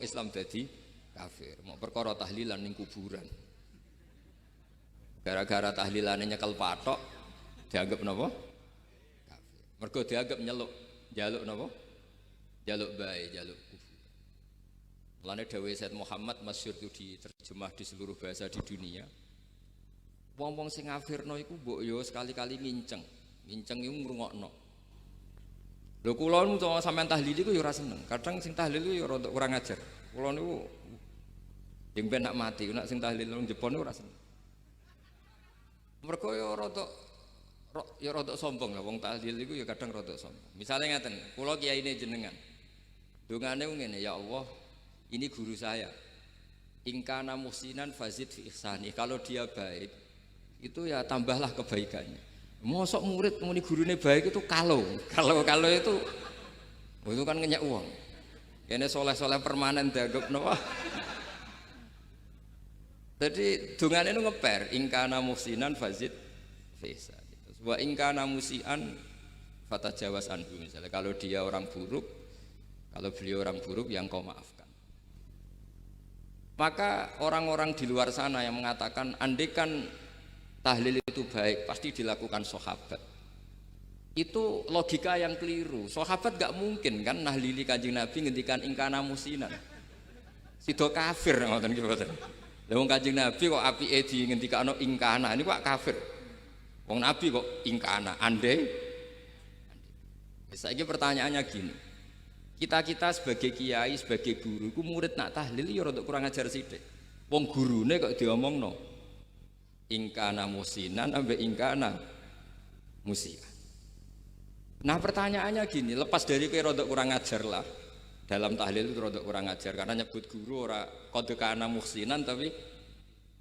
Islam dadi kafir. Mau perkara tahlilan ning kuburan. Gara-gara tahlilane nyekel patok dianggap napa? Kafir. Mergo dianggap njaluk napa? Jaluk bae, jaluk kufur. Mulane dawuh Said Muhammad masyhur itu diterjemah di seluruh bahasa di dunia. Wong-wong sing ngafirno iku mbok yo sekali-kali nginceng. Nginceng iku ngrungokno. Lho kula nu sampean tahlil iku yo ora seneng. Kadang sing tahlil yo rada kurang ajar. Kula niku sing ben nak mati, nak sing tahlil nang Jepun ora seneng. Mergo yo rada sombong lah wong tahlil iku yo kadang rada sombong. Misale ngaten, kula kiyaine jenengan. Dongane ngene, ya Allah, ini guru saya. Ingkana muhsinan fazid fi ihsani. Kalau dia baik, itu ya tambahlah kebaikannya. Mosok murid muni gurune baik itu kalau itu kan ngenyak uang. Kene soleh-soleh permanen dianggap napa? Jadi dongane itu ngeper, ingkana muhsinan fazid fi ihsani. Wa ingkana musian fatajawaz anhu misalnya. Kalau dia orang buruk, kalau beliau orang buruk yang kau maafkan. Maka orang-orang di luar sana yang mengatakan andekan tahlil itu baik pasti dilakukan sahabat. Itu logika yang keliru. Sahabat gak mungkin kan nahlili Kanjeng Nabi ngendikan ingkana musinan. Sido kafir ngoten iki mboten. Lah wong Kanjeng Nabi kok apike di ngendikano ingkana ini kok kafir. Wong Nabi kok ingkana andai. Saiki pertanyaannya gini. Kita sebagai kiai, sebagai guru, ku murid nak tahlil ya rada kurang ajar sithik. Wong gurune kok diomongno ingkana musinan ambek ingkana musian. Nah pertanyaannya gini, lepas dari kowe rada kurang ajar lah. Dalam tahlil itu rada kurang ajar karena nyebut guru ora qad kana musinan tapi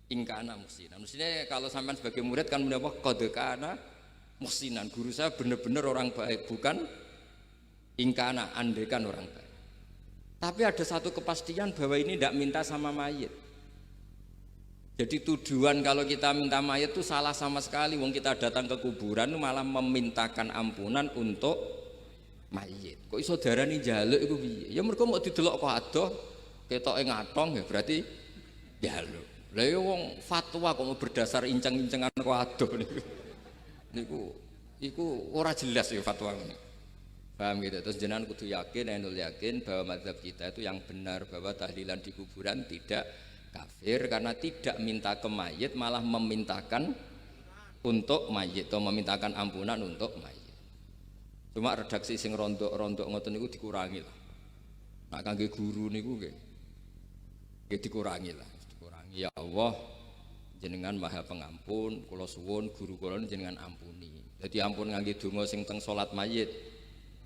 ingkana musinan. Maksudnya kalau sampean sebagai murid kan menapa qad kana musinan. Guru saya benar-benar orang baik, bukan ingkana andekan orang baik. Tapi ada satu kepastian bahwa ini tidak minta sama mayit. Jadi tujuan kalau kita minta mayit itu salah sama sekali. Wong kita datang ke kuburan malah memintakan ampunan untuk mayit. Kok iso darani njaluk iku piye? Ya mergo mau didelok kok adoh ketoke ngatong ya berarti njaluk. Lah ya wong fatwa kok mau berdasar inceng-incengan kok adoh niku. Iku ora jelas ya fatwa ini. Paham gitu. Terus jenengan kudu yakin, enul yakin bahwa mazhab kita itu yang benar bahwa tahlilan di kuburan tidak kafir karena tidak minta ke mayit malah memintakan untuk mayit atau memintakan ampunan untuk mayit. Cuma redaksi sing rondok-rondok ngoten niku dikurangi lah. Nak kangge guru niku nggih dikurangi lah, dikurangi. Ya Allah, jenengan Maha Pengampun, kula suwun guru kula jenengan ampuni. Jadi ampun ngangge donga sing teng salat mayit.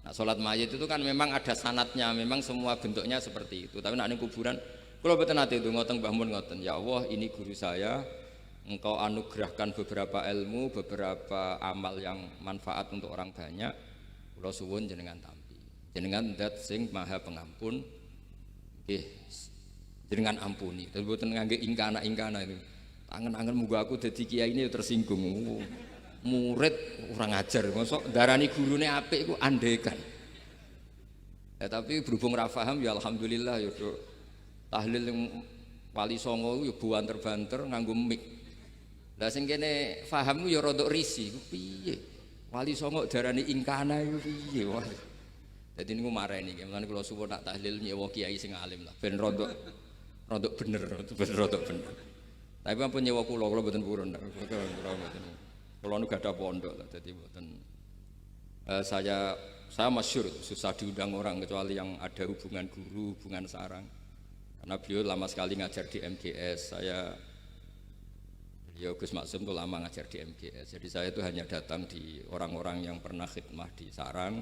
Nah, sholat mayit itu kan memang ada sanatnya, memang semua bentuknya seperti itu. Tapi nak ning kuburan, kalau betul nanti itu ngotong Mbah Mun ngoten. Ya Allah, ini guru saya, engkau anugerahkan beberapa ilmu, beberapa amal yang manfaat untuk orang banyak. Kula suwun jenengan tampi. Jenengan dat sing Maha Pengampun, jenengan ampuni. Terus betul ngangge ingkana itu. Angen-angen muga aku dadi kiai ini tersinggung. Murid orang ajar, masuk darani gurune apik iku andekan. Ya tapi berhubung ra paham ya alhamdulillah ya do. Tahlil yang Wali Songo ya buanter-banter nganggo mik. Lah sing kene paham ya rada risi, piye? Wali Songo darani ingkana iku piye wae. Dadi niku mareni nggih, mulane kula suwun nak tahlil nyewa kiai sing alim lah ben rada bener, ben rada bener. Tapi ampun nyewa kula mboten purun. Kalau nu gak ada pondok lah, jadi buatan saya masyhur susah diundang orang kecuali yang ada hubungan guru, hubungan sarang. Karena beliau lama sekali ngajar di MGS, beliau Gus Maksum tuh lama ngajar di MGS. Jadi saya itu hanya datang di orang-orang yang pernah khidmah di sarang,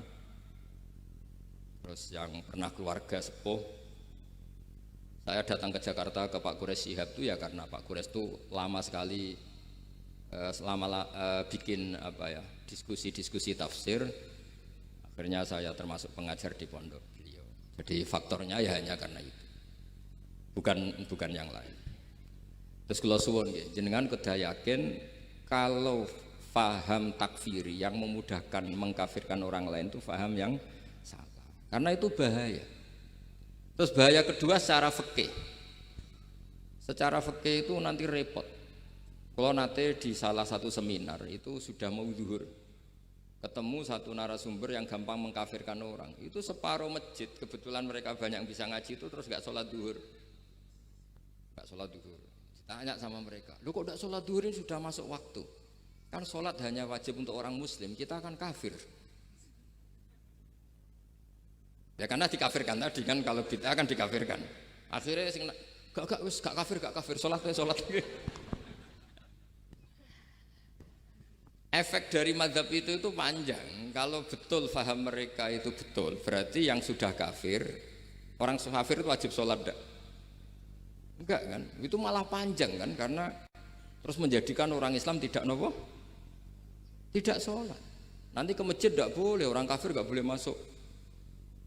terus yang pernah keluarga sepuh. Saya datang ke Jakarta ke Pak Quraisy Shihab itu ya karena Pak Quraisy itu lama sekali bikin diskusi tafsir, akhirnya saya termasuk pengajar di pondok beliau. Jadi faktornya ya hanya karena itu, bukan yang lain. Terus kula suwun nggih, jenengan kedah yakin kalau faham takfiri yang memudahkan mengkafirkan orang lain itu faham yang salah, karena itu bahaya. Terus bahaya kedua secara fikih. Secara fikih itu nanti repot. Kalau nanti di salah satu seminar itu sudah mau zuhur, ketemu satu narasumber yang gampang mengkafirkan orang. Itu separuh masjid, kebetulan mereka banyak yang bisa ngaji itu terus gak sholat zuhur. Gak sholat zuhur. Tanya sama mereka, lu kok gak sholat zuhur ini sudah masuk waktu? Kan sholat hanya wajib untuk orang muslim, kita akan kafir. Ya karena dikafirkan tadi kan, kalau kita akan dikafirkan. Akhirnya gak kafir, sholat. Efek dari mazhab itu panjang. Kalau betul faham mereka itu betul, berarti yang sudah kafir, orang kafir itu wajib sholat enggak kan? Itu malah panjang kan, karena terus menjadikan orang Islam tidak nopo, tidak sholat. Nanti ke masjid tidak boleh, orang kafir nggak boleh masuk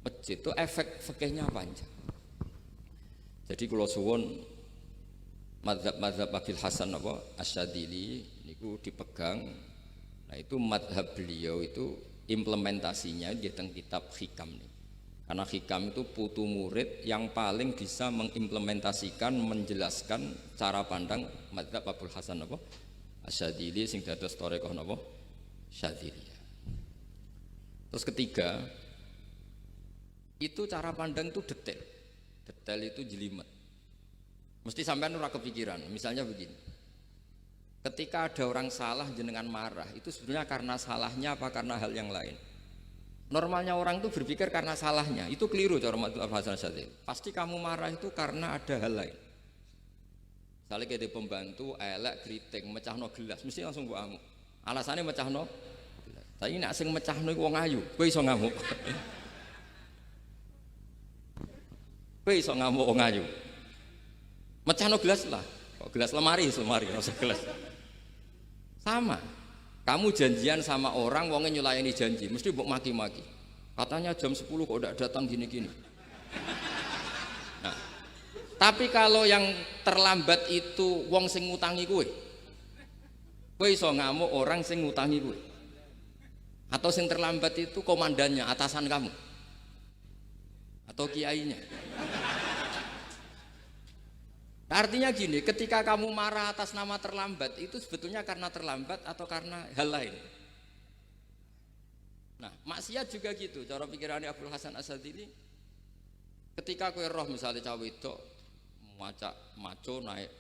masjid. Itu efek fikihnya panjang. Jadi kalau suwon mazhab Abil Hasan apa Asyadzili niku dipegang. Nah itu madhab beliau itu implementasinya di teng kitab Hikam nih. Karena Hikam itu putu murid yang paling bisa mengimplementasikan, menjelaskan cara pandang madhab Abul Hasan apa Asyadzili sing dados thariqah napa Syadziliyah. Terus ketiga, itu cara pandang itu detail. Detail itu jelimet. Mesti sampean ora kepikiran. Misalnya begini. Ketika ada orang salah jenengan marah, itu sebenarnya karena salahnya apa karena hal yang lain? Normalnya orang itu berpikir karena salahnya, itu keliru cara Abul Hasan Asyadzili. Pasti kamu marah itu karena ada hal lain. Misalnya kayak pembantu, elek, kriting, mecahno gelas, mesti langsung gua ngamuk. Alasannya mecahno gelas. Tapi nek sing mecahno iku wong ayu, kowe iso ngamuk. Kowe iso ngamuk wong ayu. Mecahno gelas lah. Kok gelas lemari, rasa gelas. Sama, kamu janjian sama orang, wongnya nyulayani janji, mesti mbok maki-maki. Katanya jam 10 kok udah datang gini-gini. Nah, tapi kalau yang terlambat itu wong sing ngutangi kowe iso ngamuk orang sing ngutangi kowe. Atau sing terlambat itu komandannya, atasan kamu, atau kiainya. Artinya gini, ketika kamu marah atas nama terlambat, itu sebetulnya karena terlambat atau karena hal lain. Nah, maksiat juga gitu, cara pikirannya Abul Hasan Asyadzili. Ketika kowe roh misalnya cawe itu macak maco naik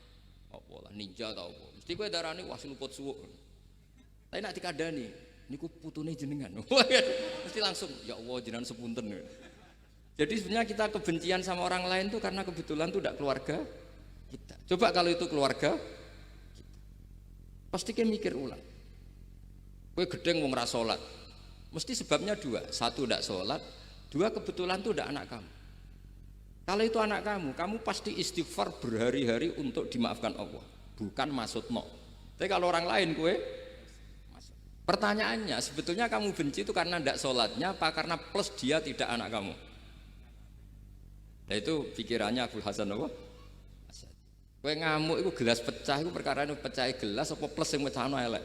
apa lah ninja atau apa, mesti kowe darani wah luput suwuk. Tapi nak dikandani, niku putune jenengan. Mesti langsung ya Allah jenengan sepunten. Jadi sebenarnya kita kebencian sama orang lain tuh karena kebetulan tuh tidak keluarga kita. Coba kalau itu keluarga kita, pasti kita mikir ulang. Kowe gedeng wong ra salat, mesti sebabnya dua. Satu tidak sholat, dua kebetulan itu tidak anak kamu. Kalau itu anak kamu pasti istighfar berhari-hari untuk dimaafkan Allah, bukan maksud no. Tapi kalau orang lain kue, pertanyaannya sebetulnya kamu benci itu karena tidak sholatnya apa karena plus dia tidak anak kamu? Nah itu pikirannya Abul Hasan apa? Kue ngamuk itu gelas pecah, itu perkara itu pecah gelas apa plus yang pecah no elek.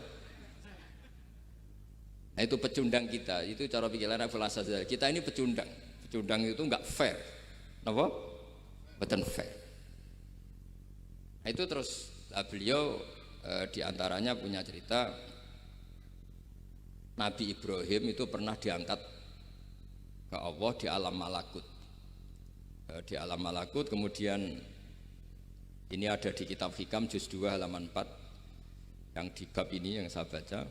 Nah itu pecundang kita, itu cara pikiran Abul Hasan. Kita ini pecundang itu enggak fair, apa? Betul fair. Nah itu terus beliau diantaranya punya cerita Nabi Ibrahim itu pernah diangkat ke Allah di alam malakut. Di alam malakut kemudian ini ada di kitab Hikam juz 2 halaman 4 yang di bab ini yang saya baca.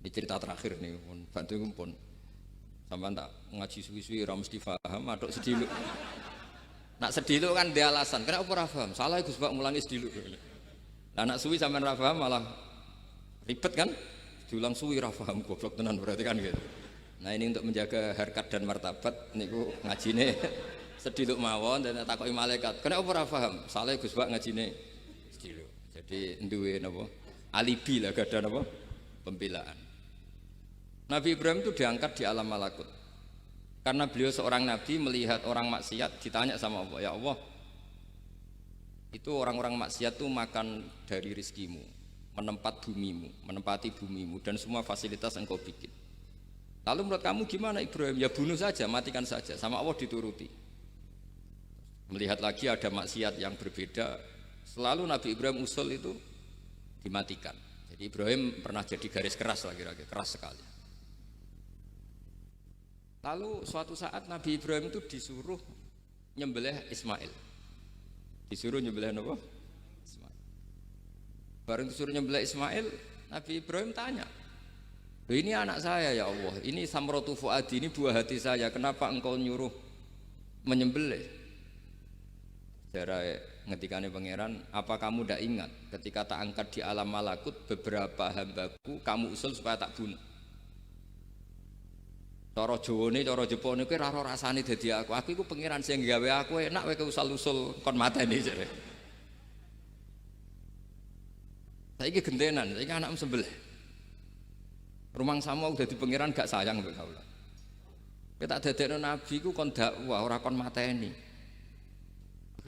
Ini cerita terakhir nih, bantu pun sampai tak ngaji suwi-suwi ra mesti paham, aduk sediluk. Nak sediluk kan dia alasan, kenapa ora paham? Salah Gus Pak mulangi sediluk. Lah nak suwi sampean ra paham malah ribet kan? Diulang suwi ra paham goblok tenan berarti kan gitu. Nah ini untuk menjaga harkat dan martabat niku ngajine sediluk mawon dan takoki malaikat. Kenapa ora paham? Salah Gus Pak ngajine sediluk. Jadi duwe napa? Alibi lah gak ada napa? Pembelaan. Nabi Ibrahim itu diangkat di alam malakut karena beliau seorang nabi melihat orang maksiat, ditanya sama Allah, ya Allah itu orang-orang maksiat tuh makan dari rizkimu, menempati bumimu dan semua fasilitas engkau bikin. Lalu menurut kamu gimana Ibrahim? Ya bunuh saja, matikan saja. Sama Allah dituruti. melihat lagi ada maksiat yang berbeda, selalu Nabi Ibrahim usul itu dimatikan. Jadi Ibrahim pernah jadi garis keras lah kira-kira, keras sekali. Lalu suatu saat Nabi Ibrahim itu disuruh nyembelih Ismail. Disuruh nyembelih apa? Ismail. Baru disuruh nyembelih Ismail, Nabi Ibrahim tanya, ini anak saya ya Allah, ini samratu fuadi, ini buah hati saya, kenapa engkau nyuruh menyembelih? Jarai ngetikane pangeran, apa kamu tidak ingat ketika tak angkat di alam malakut beberapa hambaku kamu usul supaya tak bunuh? Cara Jawane, cara Jepone kuwi ora rasane dadi aku iku pangeran sing gawe aku enak wae usul-usul kon mateni jare. Saiki gentenan, saiki anakmu sembelih. Rumang sama udah di pangeran gak sayang mbek kaula. Kita dadekno nabi ku kon dakwah ora kon mateni.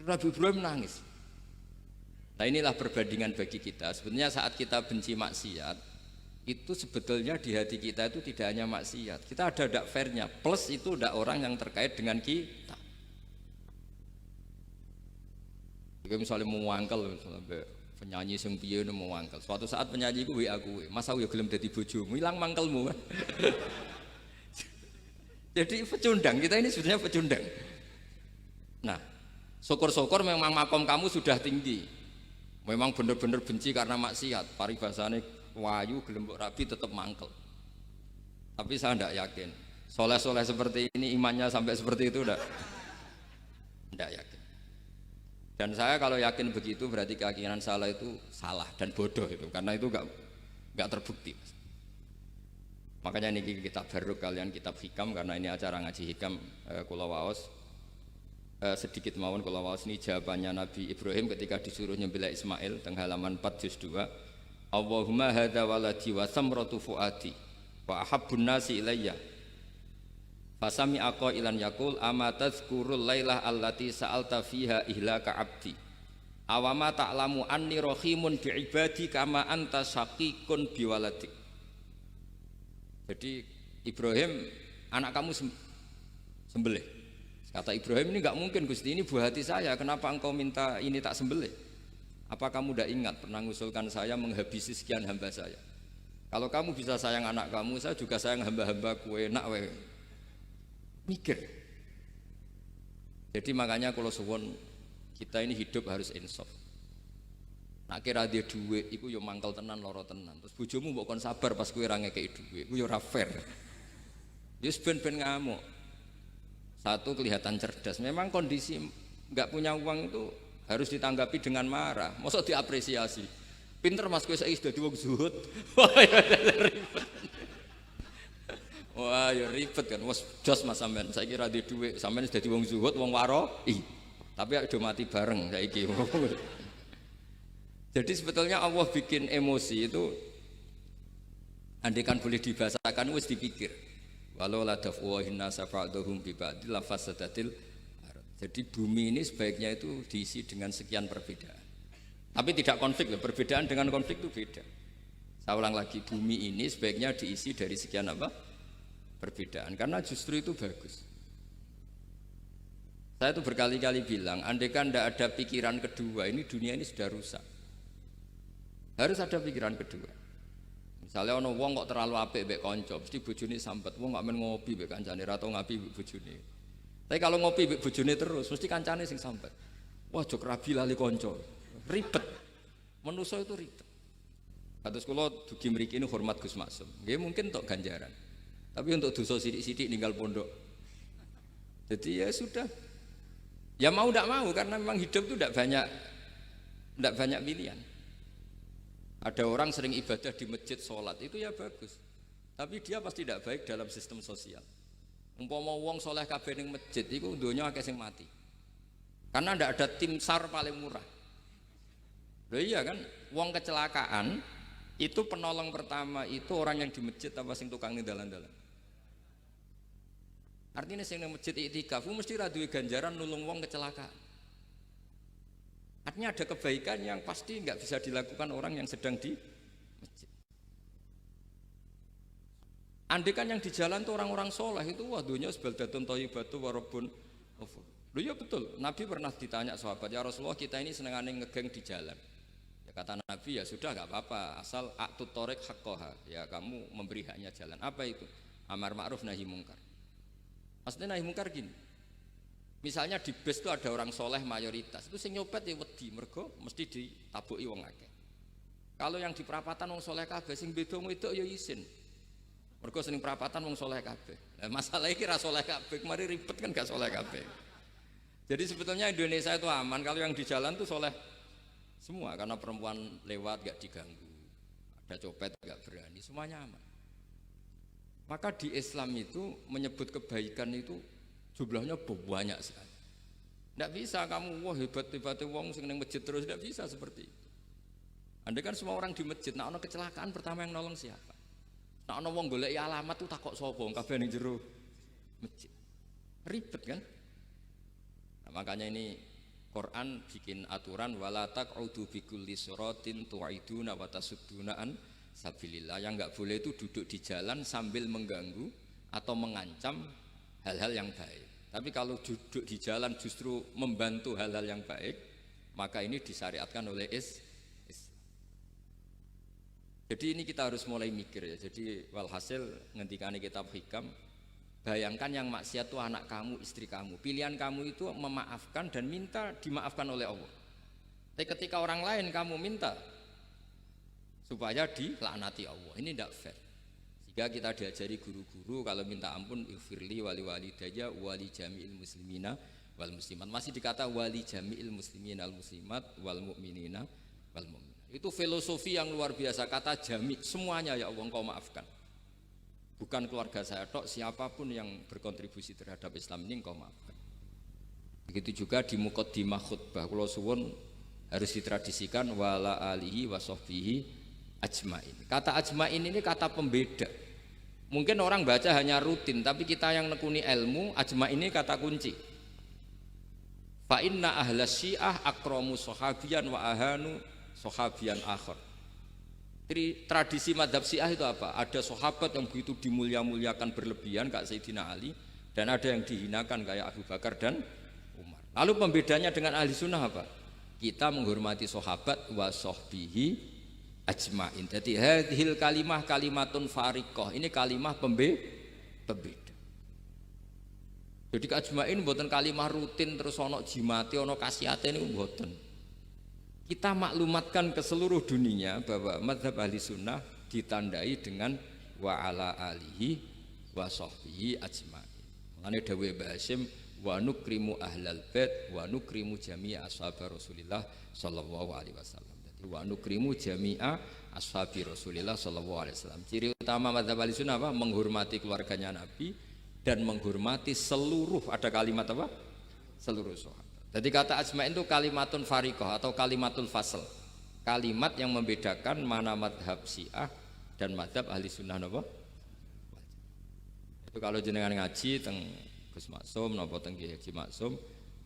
Nabi Ibrahim nangis. Nah inilah perbandingan bagi kita. Sebenarnya saat kita benci maksiat, itu sebetulnya di hati kita itu tidak hanya maksiat. Kita ada dak fairnya. Plus itu dak orang yang terkait dengan kita. Jika misalnya mau wangkel, misalnya penyanyi sing piye mau wangkel. Suatu saat penyanyi ku WA aku, "Mas aku ya gelem dadi bojomu, ilang mangkelmu." Jadi pecundang, kita ini sebenarnya pecundang. Nah, syukur-syukur memang makom kamu sudah tinggi. Memang benar-benar benci karena maksiat. Paribasane wayu gelem mbok rabi tetap mangkel. Tapi saya tidak yakin. Soleh-soleh seperti ini imannya sampai seperti itu tidak yakin. Dan saya kalau yakin begitu berarti keyakinan salah itu salah dan bodoh itu, karena itu enggak terbukti. Makanya ini kitab baru kalian kitab hikam, karena ini acara ngaji hikam kula waos sedikit mawon kula waos ini jawabannya Nabi Ibrahim ketika disuruh nyembelih Ismail teng halaman 4 juz 2. Allahumma hadza waladi wa samratu fuadi wa ahabbun nasi ilayya. Fasami aku ilan yakul amatazkurul lailah allati sa'alta fiha ihlaka abdi awama ta'lamu anni rahimun bi'ibadi kama anta syaqiqun biwaladik. Jadi Ibrahim, anak kamu sembelih. Kata Ibrahim, ini enggak mungkin Gusti, ini buah hati saya, kenapa engkau minta ini tak sembelih? Apa kamu tidak ingat pernah mengusulkan saya menghabisi sekian hamba saya? Kalau kamu bisa sayang anak kamu, saya juga sayang hamba-hambaku, enak wae. Mikir. Jadi makanya kalau suwon kita ini hidup harus insaf. Nak kira dia duit, iku yo mangkel tenan, loro tenan. Terus bojomu mbok kon sabar pas kowe ra ngekeki duit, iku yo ora fair. Wis ben-ben ngamuk. Satu kelihatan cerdas. Memang kondisi enggak punya uang itu harus ditanggapi dengan marah. Mosok diapresiasi. Pinter Mas kowe saiki dadi wong zuhud. Wah, ya ribet kan, wes jos Mas sampean. Saiki ra duwe dhuwit, sampean wis dadi wong zuhud, wong waroi. Tapi do mati bareng saiki. Jadi sebetulnya Allah bikin emosi itu andaikan boleh dibahasakan wis dipikir. Walau la dafwahin nasa fa'dhum bi ba'dil lafasadatil. Jadi bumi ini sebaiknya itu diisi dengan sekian perbedaan. Tapi tidak konflik, perbedaan dengan konflik itu beda. Saya ulang lagi, bumi ini sebaiknya diisi dari sekian apa? Perbedaan, karena justru itu bagus. Saya itu berkali-kali bilang, andaikan tidak ada pikiran kedua, ini dunia ini sudah rusak. Harus ada pikiran kedua. Misalnya ono wong kok terlalu apik mbek kanca, mesti bojone sambat, wong gak men ngopi mbek kancane, ra tau ngapi mbek bojone. Tapi kalau ngopi mbek bojone terus, mesti kancane sing sambat. Wah, jok rabi lali kanca. Ribet. Manusa itu ribet. Kados kula dugi mriki ini hormat Gus Maksum. Nggih mungkin tok ganjaran. Tapi untuk dosa sidik-sidik ninggal pondok. Jadi ya sudah. Ya mau tidak mau, karena memang hidup itu tidak banyak pilihan. Ada orang sering ibadah di masjid, sholat, itu ya bagus. Tapi dia pasti tidak baik dalam sistem sosial. Umpama wong soleh kabeh ning masjid, itu donya akeh sing mati. Karena tidak ada tim SAR paling murah. Loh iya kan, wong kecelakaan itu penolong pertama itu orang yang di masjid apa sing tukang ning dalan-dalan. Artinya sing nang masjid iktikaf mesti ra duwe ganjaran nulung wong kecelakaan. Artinya ada kebaikan yang pasti enggak bisa dilakukan orang yang sedang di masjid. Andai kan yang di jalan itu orang-orang soleh itu wah dunya sebaldatun thayyibatu wa rabbun ghafur. Loh ya betul, Nabi pernah ditanya sahabat, ya Rasulullah kita ini senengane ngegeng di jalan. Ya kata Nabi, ya sudah nggak apa-apa, asal aktu torek haqqoha, ya kamu memberi haknya jalan. Apa itu? Amar ma'ruf nahi mungkar. Maksudnya nahi mungkar gini, misalnya di bus itu ada orang soleh mayoritas, itu sing nyopet ya wedi, mergo mesti ditabuki wong akeh. Kalau yang di perapatan wong soleh kabeh, sing beda itu ya isin. Mergo sing perapatan wong soleh kabeh. Nah, masalah iki ra soleh kabeh, kemari ribet kan gak soleh kabeh. Jadi sebetulnya Indonesia itu aman kalau yang di jalan itu soleh semua, karena perempuan lewat gak diganggu, ada copet gak berani, semuanya aman. Maka di Islam itu menyebut kebaikan itu jumlahnya banyak sekali. Tidak bisa kamu wah hebat-hebat wong sing ning masjid terus, tidak bisa seperti itu. Andai kan semua orang di masjid, nah ono kecelakaan pertama yang nolong siapa? Nah ono wong golek alamat tuh takok sapa kabeh ning jero masjid. Ribet kan? Nah, makanya ini Quran bikin aturan wala taq'udu bikulli siratin tu'iduna wa tasudduna an sabilillah. Yang enggak boleh itu duduk di jalan sambil mengganggu atau mengancam hal-hal yang baik. Tapi kalau duduk di jalan justru membantu hal-hal yang baik, maka ini disyariatkan oleh Islam. Jadi ini kita harus mulai mikir ya. Jadi walhasil ngendikane kitab hikam, bayangkan yang maksiat itu anak kamu, istri kamu. Pilihan kamu itu memaafkan dan minta dimaafkan oleh Allah. Tapi ketika orang lain kamu minta supaya dilaknati Allah, ini tidak fair. Sehingga kita diajari guru-guru kalau minta ampun ighfirli wali walidayya wali jami'il muslimina wal muslimat. Masih dikata wali jami'il muslimina wal muslimat wal mu'minina wal mu'minat. Itu filosofi yang luar biasa, kata jami, semuanya ya Allah engkau maafkan. Bukan keluarga saya tok, siapapun yang berkontribusi terhadap Islam ini engkau maafkan. Begitu juga di muqaddimah khutbah kula suwun harus ditradisikan wala alihi wa sahbihi ajmain. Kata ajmain ini kata pembeda. Mungkin orang baca hanya rutin, tapi kita yang nekuni ilmu, ajmain ini kata kunci. Fa inna ahlas syiah akramu sahabiyan wa ahanu sahabiyan akhir. Tradisi madhab syiah itu apa? Ada sahabat yang begitu dimulia-muliakan berlebihan kayak Sayyidina Ali, dan ada yang dihinakan kayak Abu Bakar dan Umar. Lalu pembedanya dengan ahli sunnah apa? Kita menghormati sahabat wa sahbihi ajmain. Jadi hadhil kalimah kalimatun fariqah. Ini kalimah pembeda. Jadi ajmain buatan kalimah rutin terus ono jimate ono kasiate niku mboten. Kita maklumatkan ke seluruh dunia bahwa madhab ahli sunnah ditandai dengan wa ala alihi wa sahbihi ajma'in. Mulane dawuh Mbah Hasyim wa nukrimu ahlal bait wa nukrimu jami'a ashab Rasulillah sallallahu alaihi wasallam. Jadi wa nukrimu jami'a ashabi Rasulillah sallallahu alaihi wasallam. Ciri utama madhab ahli sunnah apa? Menghormati keluarganya Nabi dan menghormati seluruh, ada kalimat apa? Seluruh sahabat. Jadi kata ajma'in itu kalimatun fariqah atau kalimatul fasl, kalimat yang membedakan mana madhab syiah dan madhab ahli sunnah napa? Itu kalau jenengan ngaji teng Gus Maksum napa teng Kiai Haji Maksum,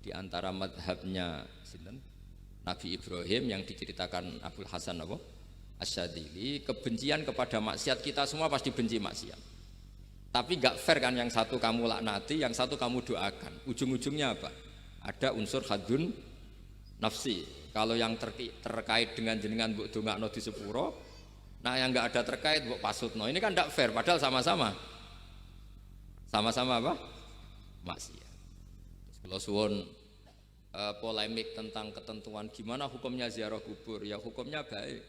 di antara madhabnya sinten Nabi Ibrahim yang diceritakan Abdul Hasan napa Asyadili, kebencian kepada maksiat, kita semua pasti benci maksiat. Tapi gak fair kan, yang satu kamu laknati, yang satu kamu doakan. Ujung-ujungnya apa? Ada unsur hadun nafsi. Kalau yang terkait dengan jenengan mbok dongakno di sepuro, nah yang enggak ada terkait mbok pasutno. Ini kan tidak fair, padahal sama-sama apa? Maksiat. Kalau suwun polemik tentang ketentuan gimana hukumnya ziarah kubur, ya hukumnya baik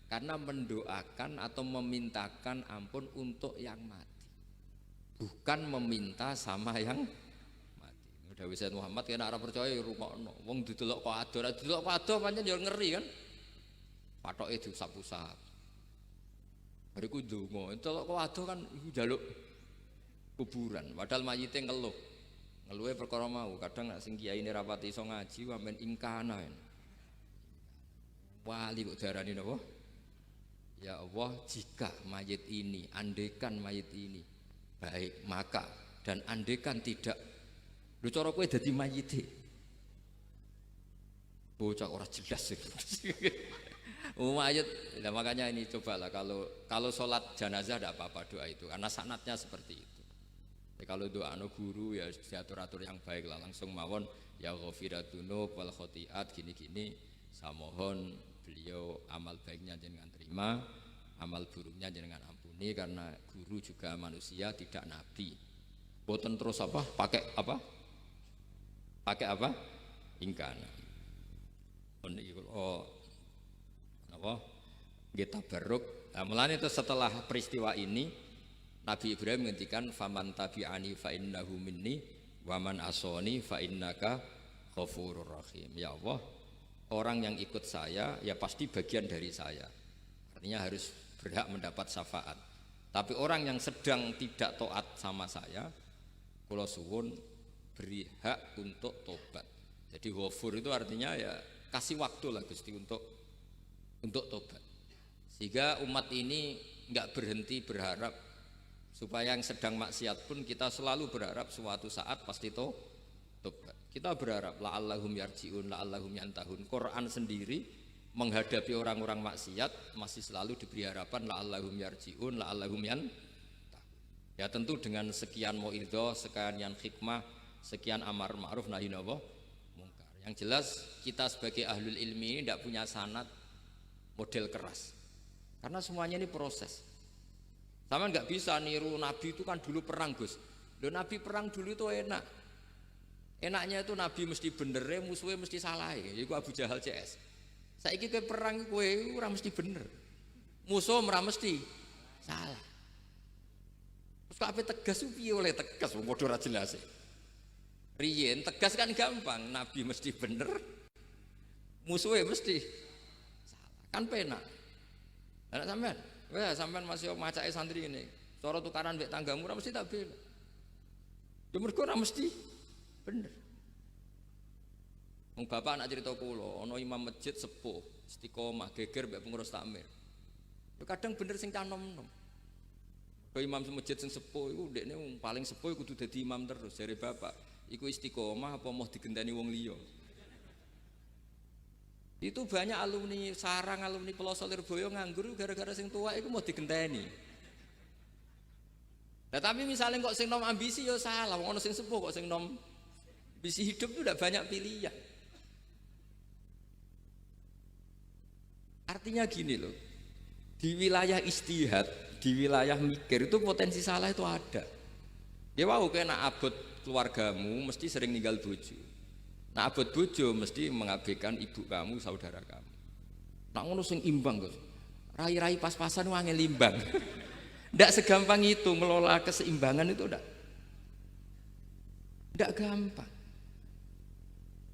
karena mendoakan atau memintakan ampun untuk yang mati, bukan meminta sama yang Dawuh Sayyid Muhammad kena ora percaya rungokno. Wong didelok kok ado pancen ya ngeri kan. Patoke diusap-usap. Bariku ndonga, delok kok ado kan iku njaluk kuburan, padahal mayite ngeluh. Ngeluhe perkara mau, kadang nek sing kiyaine rapati iso ngaji sampean ingkana. Wali kok diarani napa? Ya Allah, jika mayit ini, andekan mayit ini baik, maka dan andekan tidak, lu cara kowe dadi mayite. Bocah ora jelas iki. Mayit. Nah, makanya ini cobalah kalau sholat jenazah tidak apa-apa doa itu karena sanatnya seperti itu. Jadi kalau doa guru ya diatur-atur yang baik lah, langsung mawon ya ghafira dzunub wal khotiat gini-gini, saya mohon beliau amal baiknya jangan terima, amal buruknya jangan ampuni, karena guru juga manusia tidak nabi. Boten terus apa? Pakai apa? Pakai apa? Ingkana. Oh, apa? Kita beruk. Nah, mulanya itu setelah peristiwa ini Nabi Ibrahim menghentikan faman tabi'ani fa innahu minni wa man asoni fa innaka ghafurur rahim. Ya Allah, orang yang ikut saya ya pasti bagian dari saya. Artinya harus berhak mendapat syafaat. Tapi orang yang sedang tidak taat sama saya, kula suwun beri hak untuk tobat. Jadi ghafur itu artinya ya kasih waktu lah Gusti untuk tobat. Sehingga umat ini enggak berhenti berharap supaya yang sedang maksiat pun kita selalu berharap suatu saat pasti tobat. Kita berharap la'allahum yarji'un, la'allahum yantahun. Quran sendiri menghadapi orang-orang maksiat masih selalu diberi harapan la'allahum yarji'un, la'allahum yantahun. Ya tentu dengan sekian mauidhah, sekian hikmah, sekian amar ma'ruf nahi munkar. Yang jelas kita sebagai ahlul ilmi ini tidak punya sanad model keras. Karena semuanya ini proses. Sama nggak bisa niru Nabi itu kan dulu perang Gus. Loh Nabi perang dulu itu enak. Enaknya itu Nabi mesti bener, musuhnya mesti salah. Itu Abu Jahal CS. Saiki kowe perang kowe ora mesti bener. Musuh ora mesti salah. Terus kok ape tegas piye oleh tegas wong padha ora jelas. Riyen tegas kan gampang, Nabi mesti bener. Musuhnya mesti salah. Kan penak. Anak sampean, wah sampean masih macake santri ini. Cara tukaran mbek tanggamu ora mesti tak bela. Ya mergo ora mesti bener. Wong bapak anak cerita kula, ana imam masjid sepuh, istiqomah geger mbek pengurus takmir. Ya kadang bener sing canom-nom. Kok imam masjid sing sepuh iku ndekne paling sepuh kudu dadi imam terus jare bapak. Iku istiqomah apa mau digenteni wong liya. Itu banyak alumni sarang, alumni Pelosok Lirboyo nganggur gara-gara sing tua itu mau digenteni. Nah, tapi misalnya kok sing nom ambisi ya salah, wong ono sing sepuh kok sing nom ambisi hidup itu udah banyak pilihan. Artinya gini loh, di wilayah istihad, di wilayah mikir itu potensi salah itu ada. Ya wow, kena abot keluargamu mesti sering ninggal bojo. Nah abot bojo mesti mengabaikan ibu kamu, saudara kamu. Nak ngono sing imbang Gus. Rai-rai pas-pasan wangel imbang. Ndak segampang itu ngelola keseimbangan itu ndak gampang.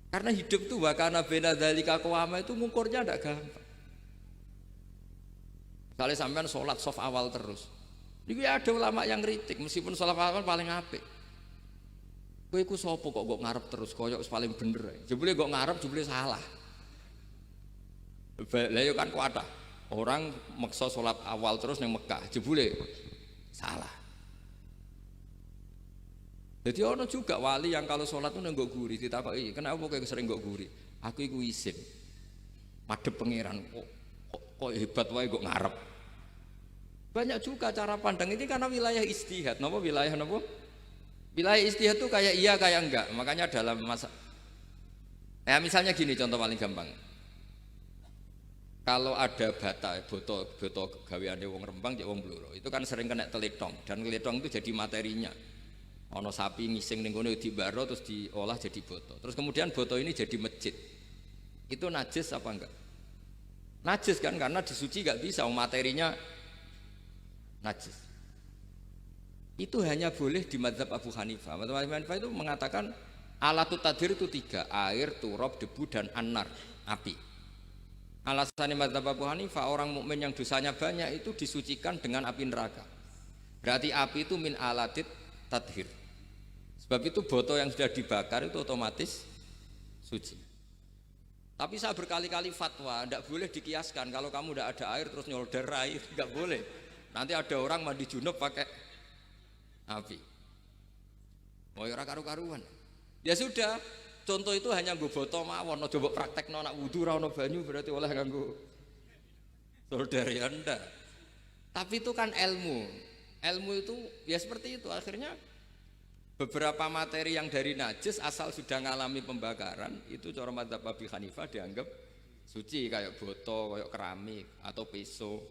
Karena hidup tuh wakana bena dzalika qawama itu ngukurnya ndak gampang. Misalnya sampean sholat soft awal terus. Ini ada ulama yang kritik meskipun sholat awal paling apik. Kowe iku sapa kok ngarep terus koyok paling bener. Jebule kok ngarep jebule salah. Lah yo kan kuatah. Orang maksa sholat awal terus ning Mekah, jebule salah. Jadi ono juga wali yang kalau sholat itu nggak guri, ditakoki, kenapa kowe sering nggak guri? Aku iku isin. Madhep pangeran kok hebat wae kok ngarep. Banyak juga cara pandang ini karena wilayah istihad. Napa wilayah napa? Wilayah istihad itu kayak iya kayak enggak. Makanya dalam masa misalnya gini contoh paling gampang. Kalau ada boto gaweane wong Rembang cek wong Blora, itu kan sering kena teletong dan teletong itu jadi materinya. Ono sapi ngising ning kono dibaro terus diolah jadi boto. Terus kemudian boto ini jadi masjid. Itu najis apa enggak? Najis kan karena disuci enggak bisa, materinya najis. Itu hanya boleh di mazhab Abu Hanifah. Mazhab Abu Hanifah itu mengatakan alatut tadhir itu 3, air, turab, debu dan anar, api. Alasannya mazhab Abu Hanifah, orang mukmin yang dosanya banyak itu disucikan dengan api neraka. Berarti api itu min alatit tadhir. Sebab itu botol yang sudah dibakar itu otomatis suci. Tapi saya berkali-kali fatwa, tidak boleh dikiaskan kalau kamu tidak ada air terus nyolder air, nggak boleh. Nanti ada orang mandi junub pakai api. Mau ora karu-karuan. Ya sudah, contoh itu hanya nggo botol mawon, coba praktekno nak wudu ora ono banyu berarti oleh nganggo solder ya ndak. Tapi itu kan ilmu. Ilmu itu ya seperti itu akhirnya Beberapa materi yang dari najis asal sudah mengalami pembakaran itu cara madzhab Abi Hanifah dianggap suci, kayak botol, kayak keramik atau peso.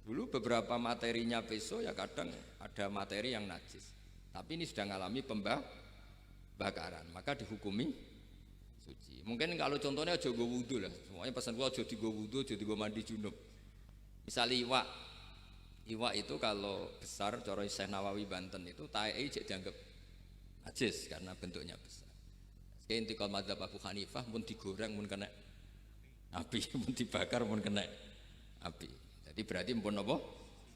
Dulu beberapa materinya peso ya kadang ada materi yang najis. Tapi ini sudah mengalami pembakaran, maka dihukumi suci. Mungkin kalau contohnya aja go wudu lah. Semuanya pesan gua aja digo wudu, aja digo mandi junub. Misalnya iwak itu kalau besar cara Syekh Nawawi Banten itu taei dianggap najis karena bentuknya besar. Kayak intikal madzhab Abu Hanifah pun digoreng pun kena api, pun dibakar pun kena api. Jadi berarti pun apa?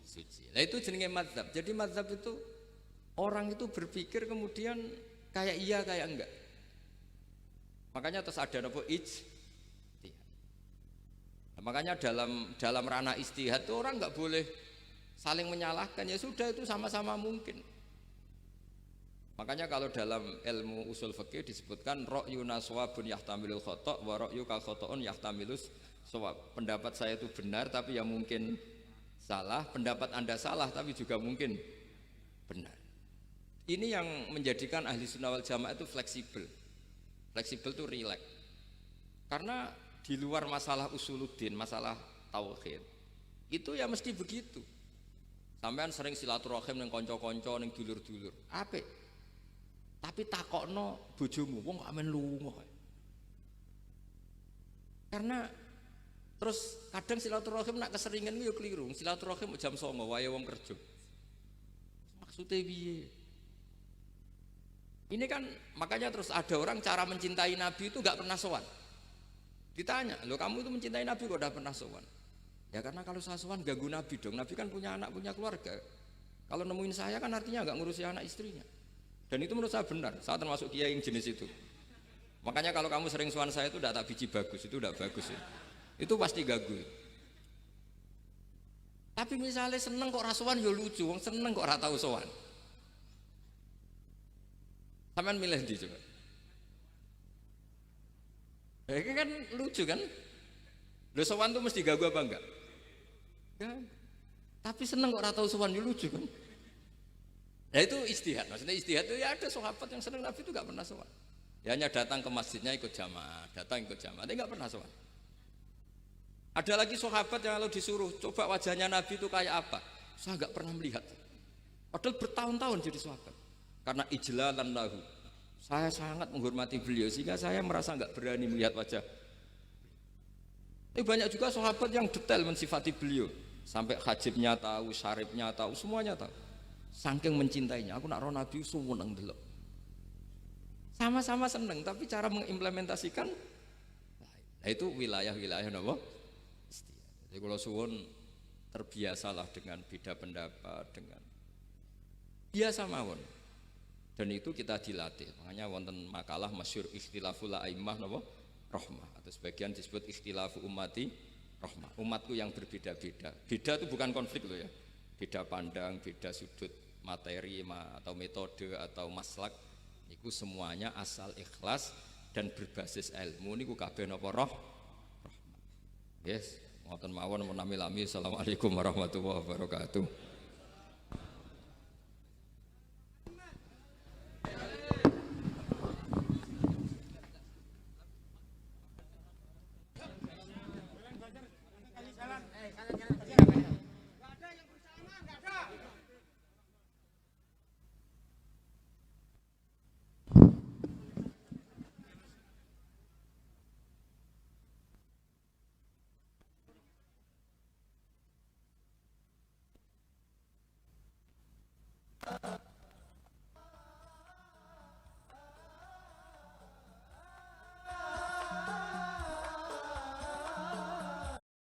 Suci. Nah itu jenenge madzhab. Jadi madzhab itu orang itu berpikir kemudian kayak iya kayak enggak. Makanya terus ada apa ijtihad. Nah, makanya dalam ranah ijtihad itu orang enggak boleh saling menyalahkan, ya sudah itu sama-sama mungkin. Makanya kalau dalam ilmu usul fikih disebutkan ra'yuna shawabun yahtamilul khata' wa ra'yuka khata'un yahtamilus shawab. Pendapat saya itu benar tapi ya mungkin salah, pendapat Anda salah tapi juga mungkin benar. Ini yang menjadikan ahli sunnah wal jamaah itu fleksibel. Fleksibel itu rileks. Karena di luar masalah usuluddin, masalah tauhid, itu ya mesti begitu. Sampean sering silaturahim ning kanca-kanca ning dulur-dulur. Apik. Tapi takokno bojomu, wong kok amen lunga. Karena terus kadang silaturahim nak keseringan yo keliru. Silaturahim jam 09.00 wae wong kerja. Maksudnya piye? Ini kan makanya terus ada orang cara mencintai Nabi itu enggak pernah sowan. Ditanya, "Loh kamu itu mencintai Nabi kok udah pernah sowan?" Ya karena kalau saya sowan ganggu Nabi dong. Nabi kan punya anak, punya keluarga. Kalau nemuin saya kan artinya enggak ngurusi anak istrinya. Dan itu menurut saya benar, saya termasuk kiai yang jenis itu. Makanya kalau kamu sering sowan saya itu tidak tak biji bagus, itu tidak bagus ya. Itu pasti ganggu. Tapi misalnya seneng kok rasuan ya lucu, wong seneng kok ora tau sowan. Sampean milih ndi coba? Ini kan lucu kan? Lho sowan tuh mesti ganggu apa enggak? Enggak. Tapi seneng kok ora tau sowan ya lucu kan? Nah itu ijtihad, maksudnya ijtihad itu ya ada sahabat yang senang Nabi itu gak pernah sowan. Ya hanya datang ke masjidnya ikut jamaah, tapi gak pernah sowan. Ada lagi sahabat yang kalau disuruh coba wajahnya Nabi itu kayak apa, saya gak pernah melihat. Padahal bertahun-tahun jadi sahabat. Karena ijlalan lahu, saya sangat menghormati beliau sehingga saya merasa gak berani melihat wajah. Ini banyak juga sahabat yang detail mensifati beliau, sampai hajibnya tahu, syaribnya tahu, semuanya tahu. Saking mencintainya, aku nak roh Nabi seneng delok. Sama-sama seneng, tapi cara mengimplementasikan, nah itu wilayah-wilayah napa? Jadi kalau suwun terbiasalah dengan beda pendapat, dengan biasa mawon. Dan itu kita dilatih. Makanya wonten makalah masyhur ikhtilaful a'immah napa? Rahmah. Atau sebagian disebut ikhtilafu ummati rahmah. Umatku yang berbeda-beda. Beda itu bukan konflik loh ya. Beda pandang, beda sudut materi atau metode atau maslak niku semuanya asal ikhlas dan berbasis ilmu niku kabeh napa rahmah. Yes, ngoten mawon menami-lami. Assalamualaikum warahmatullahi wabarakatuh. Jalan, jalan.